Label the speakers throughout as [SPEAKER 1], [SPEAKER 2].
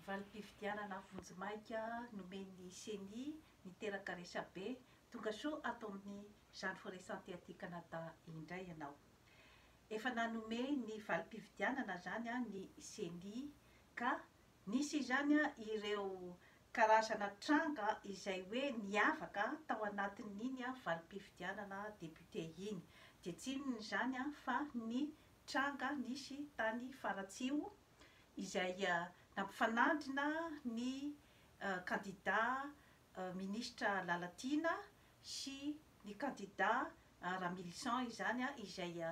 [SPEAKER 1] Valim-pifidianana vonjimaika nomen'ny CENI niteraka resabe tonga soa ato amin'ny Jeanne Forest-Santé Canada indray ianao. Efa nanome ny valim-pifidianana zany ny CENI ka nisy zany ireo karazana tranga izay hoe niavaka tao anatin'iny valim-pifidianana député iny. Dia tsy inona zany fa ny tranga nisy tany Faratsio izay nampifanandrina ny candidat ministra Lalatina sy ny candidat Ramillisan izany izay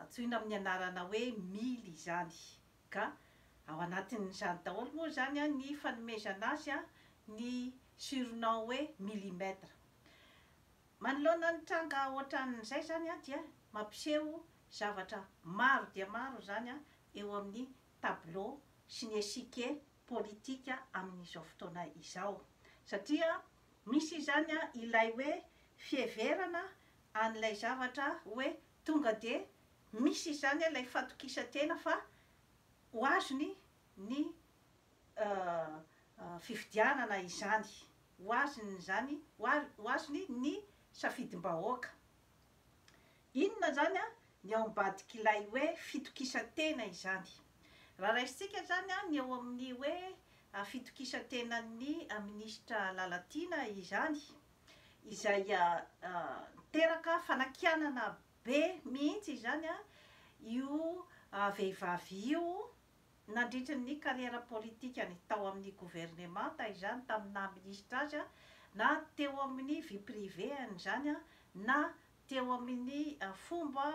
[SPEAKER 1] antsoina amin'ny anarana hoe mily izany. Ka ao anatin'izany daholo moa zany ny fanomezana azy ny surnom hoe millimètre. Manoloana ny tranga ohatran'izay zany dia mampiseho zavatra maro dia maro zany eo amin'ny tableau sy ny échiquier politika amin'izao fotoana izao. Satria misy zany ilay hoe fieverana an'ilay zavatra hoe tonga de misy zany ilay fatokisa-tena fa ho azony ny fifidianana izany, ho azony zany ho azony ny safidim-bahoaka. Inona zany ny ao ambadik'ilay hoe fitokisa-tena izany. Raha raisitsika zany ny eo amin'ny hoe fitokisa-tenan'ny ministra Lalatina izany, izay teraka fanakianana be mihitsy zany io vehivavy io nandritra ny kariera politikany tao amin'ny gouvernement izany tamina ministra azy na teo amin'ny vie privéany zany na teo amin'ny fomba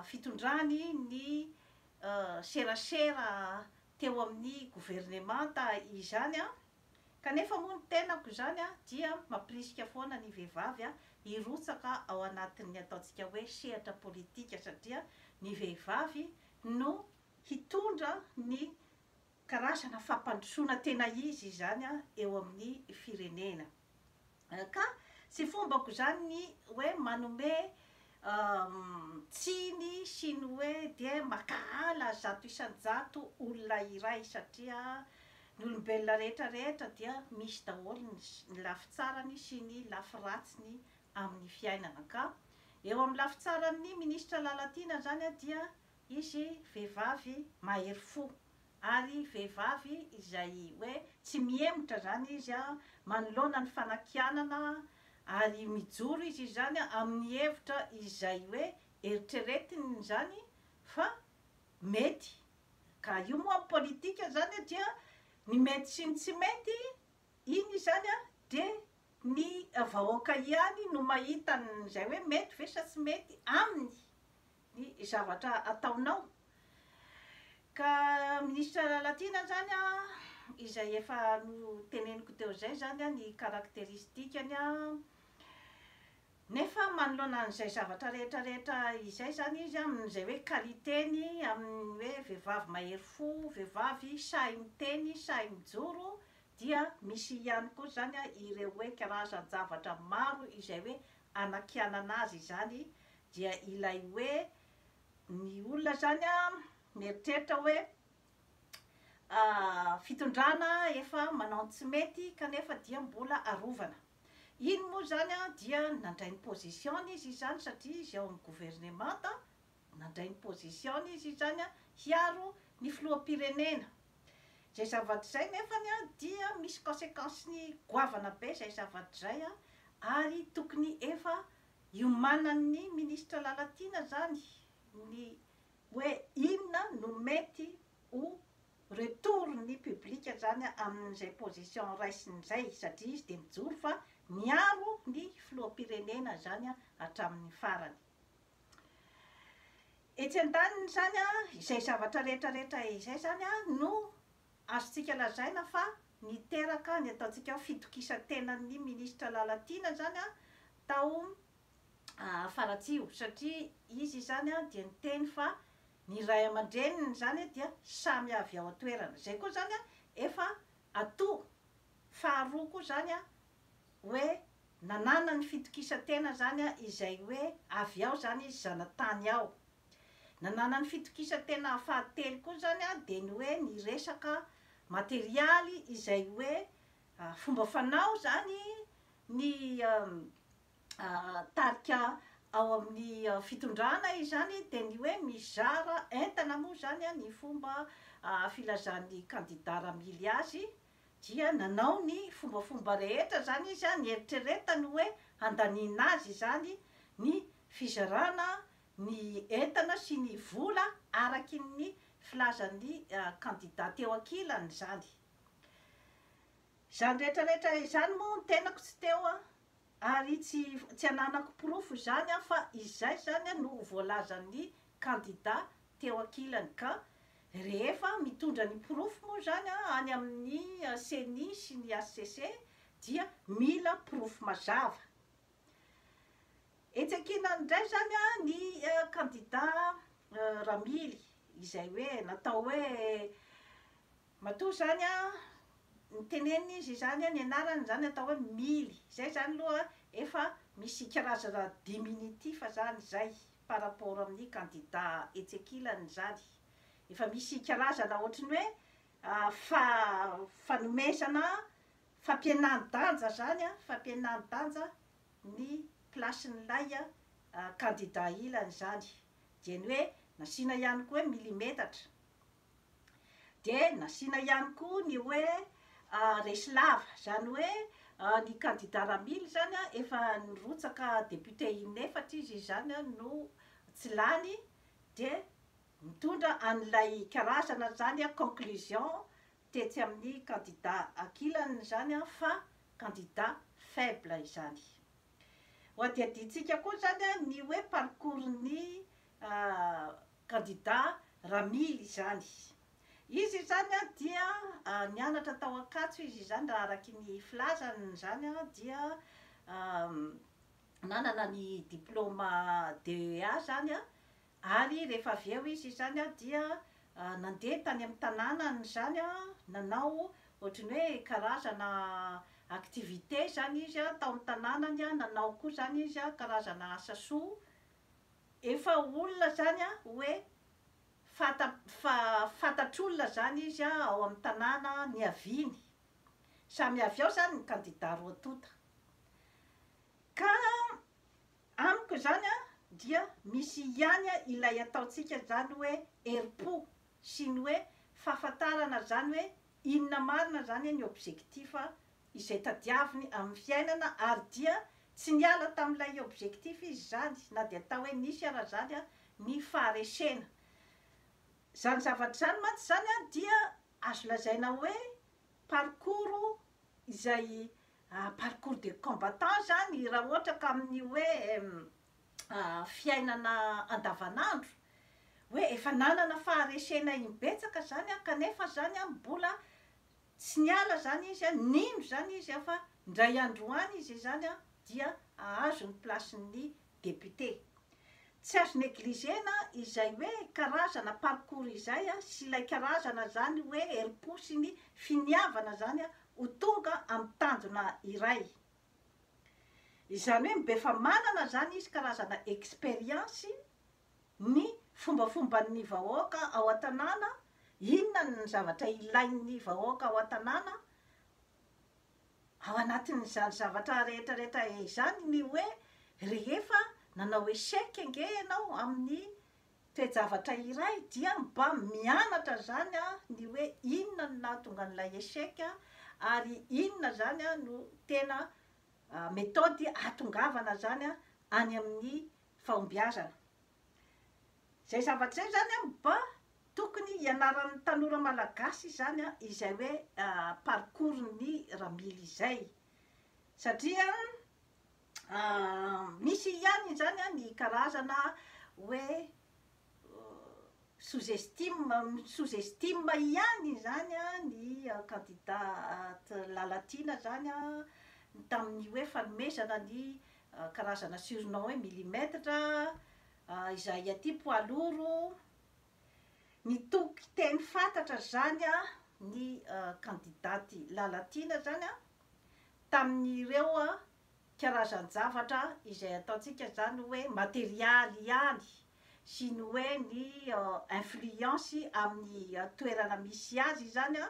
[SPEAKER 1] fitondrany ny serasera teo amin'ny gouvernement izany kanefa moa ny tenako zany dia mampirisika foana ny vehivavy hirotsaka ao anatin'ny ataontsika hoe sehatra politika, satria ny vehivavy no hitondra ny karazana fampandrosoana tena izy zany eo amin'ny firenena. Ka sy fombako zany ny hoe manome tsiny sy ny hoe dia makahala zato isan-jato olona iray, satria ny olombelona rehetrarehetra dia misy daholo ny lafitsarany sy ny lafiratsiny amin'ny fiainana. Ka eo amin'ny lafitsarany ministra Lalatina zany dia izy vehivavy mahery fo ary vehivavy izay hoe tsy miemotra zany izy manoloana ny fanakianana ary mijoro izy zany amin'ny hevitra izay hoe eritreretiny zany fa mety. Ka io moa amin'ny politika zany dia ny mety sy ny tsy mety iny zany de ny vahoaka ihany no mahita n'izay hoe mety ve sa tsy mety aminy ny zavatra ataonao. Ka ministra Lalatina zany izay efa no teneniko teo zay zany ny karakteristikany nefa manoloana an'izay zavatra rehetrarehetra izay zany izy amin'izay hoe qualiteny amin'ny hoe vehivavy mahery fo, vehivavy sahy miteny, sahy mijoro, dia misy ihany koa zany ireo hoe karazan-javatra maro izay hoe anakianana azy zany. Dia ilay hoe ny olona zany mieritreritra hoe fitondrana efa manao tsy mety kanefa dia mbola arovana. Iny moa zany dia nandray ny position izy zany, satria izy ao amin'ny gouvernement nandray ny position izy zany hiaro ny filoham-pirenena. Zay zavatra zay nefany dia misy conséquence goavana be zay zavatra zay ary tokony efa iomanan'ny ministra Lalatina zany ny hoe inona no mety ho retourny publique zany amin'izay position raisin'izay, satria izy de mijoro fa miaro ny filoham-pirenena zany hatramin'ny farany. Etsy an-daniny zany izay zavatra rehetrarehetra izay zany no azontsika lazaina fa niteraka ny ataontsika fitokisa-tenan'ny ministra Lalatina zany tao Faratsio, satria izy zany dia niteny fa ny ray aman-dreniny zany dia samy avy ao an-toerana. Zay koa zany efa ato faharoa koa zany hoe nanana ny fitokisa-tena zany izay hoe avy ao zany izy zanatany ao. Nanana ny fitokisa-tena fahatelo koa zany de ny hoe ny resaka materialy izay hoe fomba fanao zany ny tarika ao amin'ny fitondrana izy zany de ny hoe mizara entana moa zany ny fomba filazan'ny candidat ramily azy dia nanao ny fombafomba rehetra zany izy ny eritreretany hoe andanina azy zany ny fizarana ny entana sy ny vola araky ny filazan'ny candidat teo ankilany zany. Zany rehetrarehetra izany moa ny tenako tsy teo ary tsy ananako pirofo zany fa izay zany no voalazan'ny candidat teo ankilany ka rehefa mitondra ny pirofo moa zany any amin'ny CENI sy ny HCC dia mila pirofo mazava. Etsekina ndray zany ny candidat ramily izay hoe natao hoe matoa zany nitenenina izy zany ny anarany zany atao hoe mily zay zany aloha efa misy karazana diminutif zany zay par rapport amin'ny candidat etsekilany zany efa misy karazana ohatrany hoe fanomezana fampianan-danja zany fampianan-danja ny placen'ilay candidat ilany zany diany hoe nasina ihany koa hoe milimetatra de nasina ihany koa ny hoe resy lava zany hoe ny candidat ramily zany efa nirotsaka député inefatra izy zany no tsy lany de mitondra an'ilay karazana zany conclusion tetsy amin'ny candidat ankilany zany fa candidat faible izany. Hoadiaditsika koa zany ny hoe parcours ny candidat ramily zany. Izy zany dia nianatra tao Ankatso izy zany raha araky ny filazany zany dia nanana ny diplôme DEA zany ary rehefa avy eo izy zany dia nandeha tany amin'ny tanànany zany nanao ohatrany hoe karazana activité zany izy tao amin'ny tanànany nanao koa zany izy karazana asa soa efa olona zany hoe fatatr'olona zany izy ao amin'ny tanàna ny aviny samy avy ao zany ny candidat roa tota ka amiko zany dia misy ihany ilay ataotsika zany hoe herim-po sy ny hoe fahafantarana zany hoe inona marina zany ny objectif izay tadiaviny amin'ny fiainana ary dia tsy niala tamin'ilay objectif izy zany na dia atao hoe nisy ara zany ny faharesena zany zavatra zany mantsy zany dia azo lazaina hoe parcours izay parcours de combattant zany raha ohatra ka amin'ny hoe fiainana andavanandro hoe efa nanana faharesena imbetsaka zany kanefa zany mbola tsy niala zany izy nino zany izy fa ndray androany izy zany dia ahazo ny placen'ny député. Tsy azo negligena izay hoe karazana parcours izay sy ilay karazana zany hoe herim-po sy ny finiavana zany ho tonga amin'ny tanjona iray. Izany hoe mbe fa manana zany izy karazana expérience ny fombafomban'ny vahoaka ao an-tanàna, inona ny zavatra ilain'ny vahoaka ao an-tanàna ao anatin'izany zavatra rehetrarehetra izany ny hoe rehefa nanao échec nge ianao amin'ny toe-javatra iray dia mba mianatra zany ny hoe inona no nahatonga an'ilay échec ary inona zany no tena méthode atongavana zany any amin'ny fahombiazana. Zay zavatra zay zany mba tokony ianaran'ny tanora malagasy zany izay hoe parcours ny ramily izay satria misy ihany zany ny karazana hoe sous-estime ihany zany ny candidat lalatina zany tamin'ny hoe fanomezana ny karazana surnom hoe milimetatra izay aty poids lourd ny toky teny fantatra zany ny candidaty lalatina zany tamin'ireo karazan-javatra izay ataotsika zany hoe materialy ihany sy ny hoe ny influence amin'ny toerana misy azy zany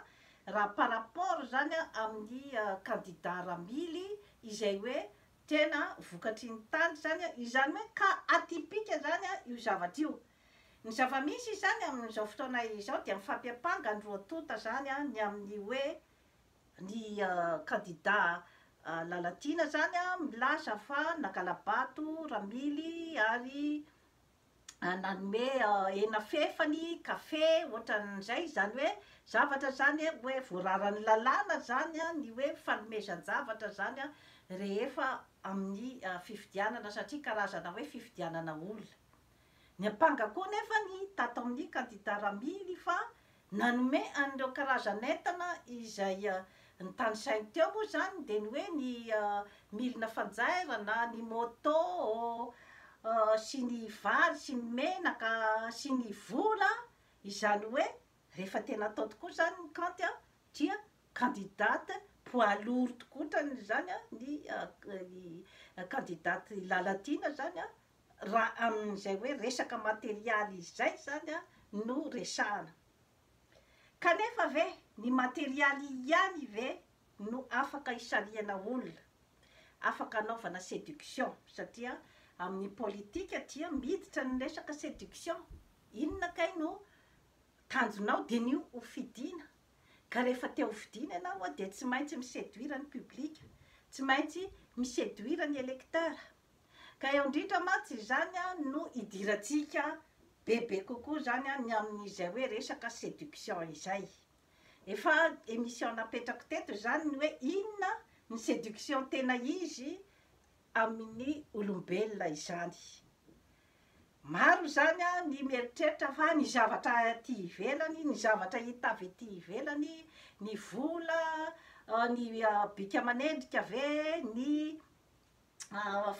[SPEAKER 1] raha par rapport zany amin'ny candidat Ramily izay hoe tena vokatry ny tany zany izany hoe ka atypika zany io zavatra io. Ny zava-misy zany amin'izao fotoana izao dia mifampiampanga ny roa tota zany ny amin'ny hoe ny candidat Lalatina zany milaza fa nakalabato Ramily ary nanome hena fefany kafe ohatran'izay zany hoe zavatra zany hoe voararan'ny lalàna zany ny hoe fanomezan-javatra zany rehefa amin'ny fifidianana satria karazana hoe fifidianana olona. Ny ampanga koa nefa ny tato amin'ny candidat Ramily fa nanome an'ireo karazan'entana izay ny tanisainy teo moa zany dia ny hoe ny milina fanjairana, ny moto sy ny vary sy ny menaka sy ny vola, izany hoe rehefa tena atao tokoa zany ny kanty dia candidate poids lourd tokoa zany ny candidate Lalatina zany raha amin'izay hoe resaka materialy izay zany no resahana. Kanefa ve ny materialy ihany ve no afaka isaliana olona, afaka anaovana séduction, satria amin'ny politika dia miditra ny resaka séduction. Inona kay no tanjonao dia nio ho fidiana, ka rehefa te ho fidiana ianao dia tsy maintsy miséduire ny public, tsy maintsy miséduire ny électeur. Ka eo indrindra mantsy zany no idirantsika bebe kokoa zany ny amin'izay hoe resaka séduction izay. Efa émission napetrako teto zany ny hoe inona ny séduction tena izy amin'ny olombelona izany. Maro zany ny mieritreritra fa ny zavatra aty ivelany, ny zavatra hita avy aty ivelany, ny vola, ny bika aman'endrika ve, ny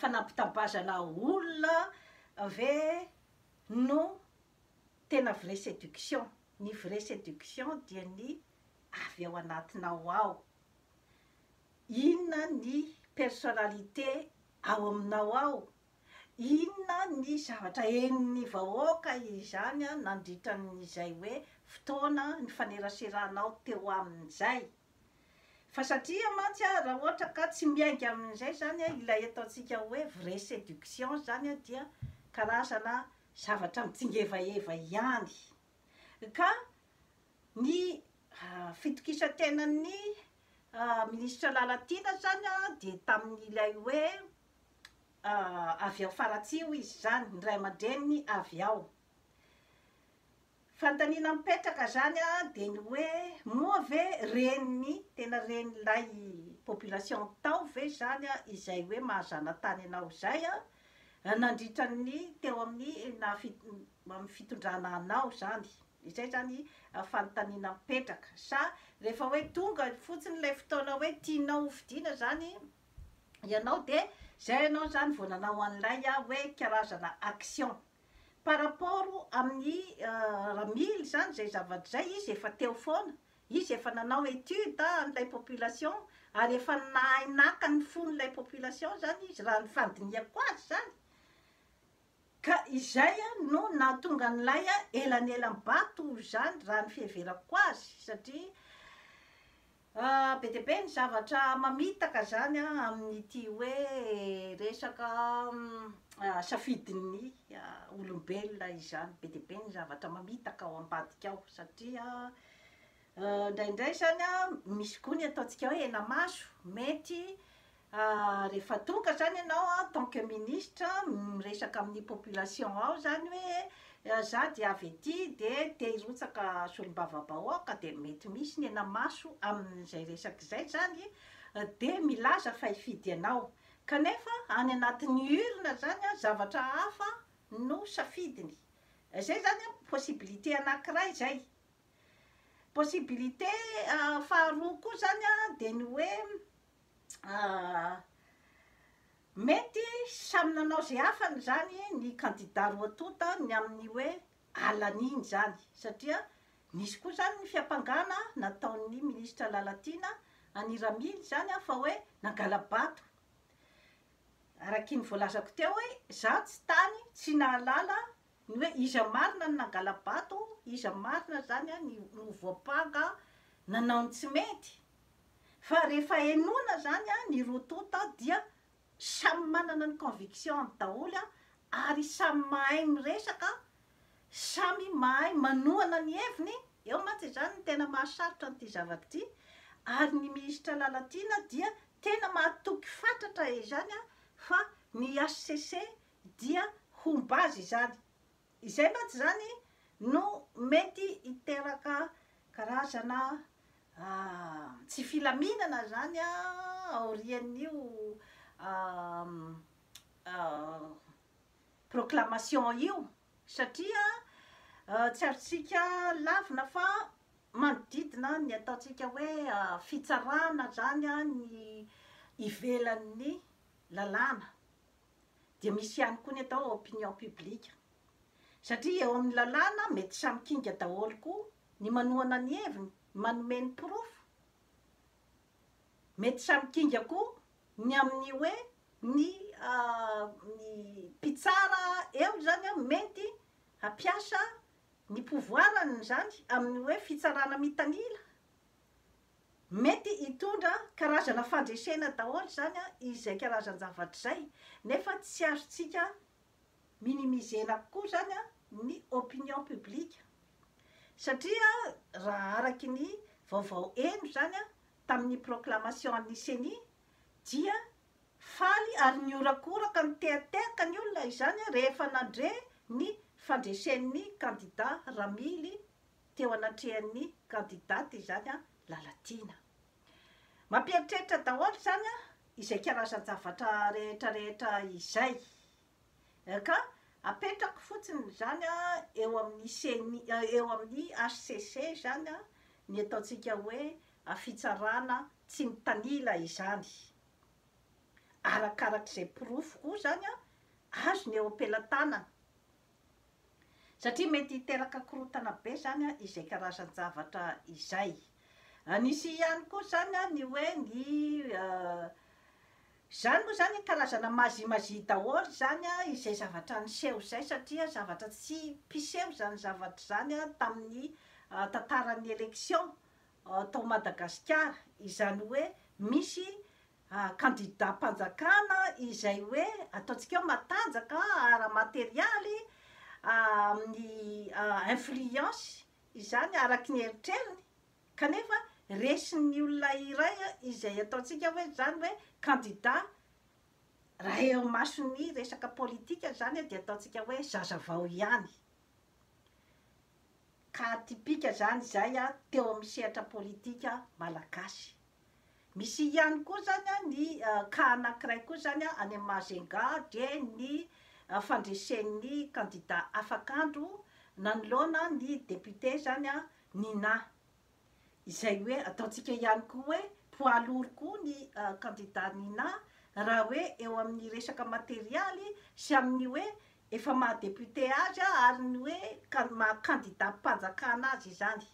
[SPEAKER 1] fanampitabazana olona ve no tena vraie séduction. Ny vraie séduction dia ny avy ao anatinao ao. Inona ny personnalité ao aminao ao, inona ny zavatra henon'ny vahoaka izany nandritra n'izay hoe fotoana ny faneraseranao teo amin'izay. Fa satria mantsy raha ohatra ka tsy miainga amin'izay zany ilay ataontsika hoe vraie séduction zany dia karazana zavatra mitsingevaeva ihany. Ka ny fitokisan-tenan'ny ministra Lalatina zany dia tamin'ilay hoe avy ao Faratsio izy zany, ny ray aman-dreniny avy ao. Fanontaniana mipetraka zany dia ny hoe moa ve reniny, tena renilay population tao ve zany izay hoe mahazana tany anao zay nandritra ny teo amin'ny fitondrana anao zany. Izay zany fanontaniana mipetraka. Sa rehefa hoe tonga fotsiny ilay fotoana hoe tianao fidiana zany ianao dia zay ianao zany vao nanao an'ilay hoe karazana action. Par rapport amin'ny Ramily zany zay zavatra zay izy efa teo foana, izy efa nanao étude an'ilay population ary efa nahainaka ny fon'ilay population zany izy raha ny fandinihako azy zany. Ka izay no nahatonga an'ilay elanelam-bato zany raha ny fiheverako azy, satria be dia be ny zavatra mamitaka zany amin'ity hoe resaka safidin'ny olombelona izany. Be dia be ny zavatra mamitaka ao ambadika ao, satria indraindray zany misy koa ny ataontsika hoe hena maso, mety rehefa tonga zany ianao en tant que ministre miresaka amin'ny population ao zany hoe za dia avy aty dia te hirotsaka solombavam-bahoaka, dia mety misy ny hena maso amin'izay resaka izay zany dia milaza fa hifidy ianao. Kanefa any anatin'ny urne zany zavatra hafa no safidiny. Zay zany possibilité anankiray zay. Possibilité faharoa koa zany dia ny hoe mety samy nanao zay hafany zany ny candidat roa tota ny amin'ny hoe alan'iny zany, satria nisy koa zany ny fiampangana nataon'ny ministra Lalatina any Ramily zany fa hoe nangala-bato. Araky ny voalazako teo hoe za tsy tany tsy nahalala ny hoe iza marina ny nangala-bato, iza marina zany ny voapanga nanao ny tsy mety. Fa rehefa enoana zany a ny roa tota dia samy manana ny conviction daholo a, ary samy mahay miresaka, samy mahay manohana ny heviny. Eo mantsy zany ny tena mahasarotra n'ity zavatra ity. Ary ny ministra Lalatiana dia tena mahatoky fatratra izany a, fa ny HCC dia hombazy izany. Izay mantsy zany no mety hiteraka karazana tsy filaminana zany a aorian'io proclamation io, satria tsy arotsika lavina fa manodidina ny ataontsika hoe fitsarana zany a ny ivelan'ny lalàna. Dia misy ihany koa ny atao opinion publique, satria eo amin'ny lalàna mety samy kinga daholo koa ny manohana ny heviny, manome ny porofo. Mety samy kinga koa ny amin'ny hoe ny mpitsara eo zany a mety hampiasa ny pouvoirany zany amin'ny hoe fitsarana mitanila. Mety hitondra karazana fandresena daholo zany a izay karazana zavatra zay, nefa tsy azotsika minimisena koa zany a ny opinion publique, satria raha araky ny vaovao eno zany a tamin'ny proclamation ny CENI dia faly ary niorakoraka ny teateka ny olona izany a rehefa nandre ny fandresen'ny candidat Ramily teo anatrehan'ny candidaty izany a Lalatiana. Mampieritreritra daholo zany a izay karazana zavatra rehetrarehetra izay, ka apetraka fotsiny zany a eo amin'ny CENI, eo amin'ny HCC zany a ny ataontsika hoe fitsarana tsy mitanila izany. Arakarak'izay porofo koa zany a azony eo am-pelantanana, satria mety hiteraka korotana be zany a izay karazana zavatra izay. Nisy ihany koa zany a ny hoe ny zany moa zany karazana mazimazy daholo zany a izay zavatra niseho zay, satria zavatra tsy mpiseho zany zavatra zany a tamin'ny tantaran'ny élection tao Madagasikara. Izany hoe misy candidat mpanjakana izay hoe ataontsika hoe matanjaka ara-materialy amin'ny influence izany araky ny eritreriny, kanefa resin'ny olona iray izay ataontsika hoe zany hoe candidat raha eo masony resaka politika zany dia ataontsika hoe zaza vao ihany. Ka tipika zany zay a teo amin'ny sehatra politika malagasy. Misy ihany koa zany a ny ka anankiray koa zany a any Majunga, dia ny fandresen'ny candidat afakandro nanoloana ny député zany a Nina, izay hoe ataontsika ihany koa hoe poids lourd koa ny candidat Nina raha hoe eo amin'ny resaka materialy sy amin'ny hoe efa maha-député azy ary ny hoe maha-candidat mpanjakana azy izany.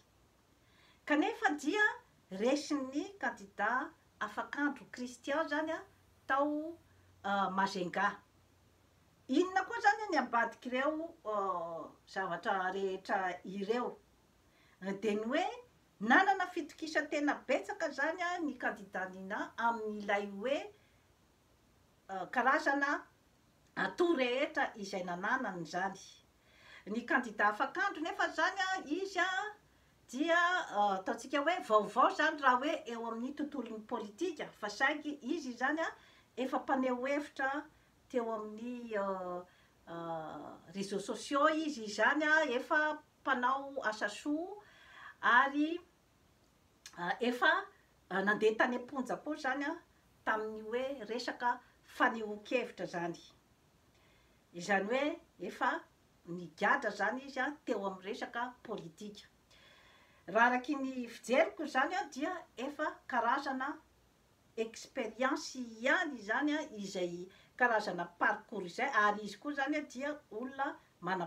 [SPEAKER 1] Kanefa dia resin'ny candidat afakandro Christian zany a tao Majunga. Inona koa zany ny ambadik'ireo zavatra rehetra ireo, dia ny hoe nanana fitokisa tena betsaka zany a ny candidat Nina amin'ilay hoe karazana ato rehetra izay nananany zany. Ny candidat afakandro nefa zany a izy a dia ataontsika hoe vaovao zany raha hoe eo amin'ny tontolon'ny politika, fa saingy izy zany a efa mpaneho hevitra teo amin'ny réseaux sociaux izy zany a, efa mpanao asa soa ary efa nandeha tany am-ponja koa zany a tamin'ny hoe resaka fanehoan-kevitra zany. Izany hoe efa nigadra zany izy a teo amin'ny resaka politika. Raha araky ny fijeriko zany a dia efa karazana expérience ihany zany a izay karazana parcours izay, ary izy koa zany a dia olona mana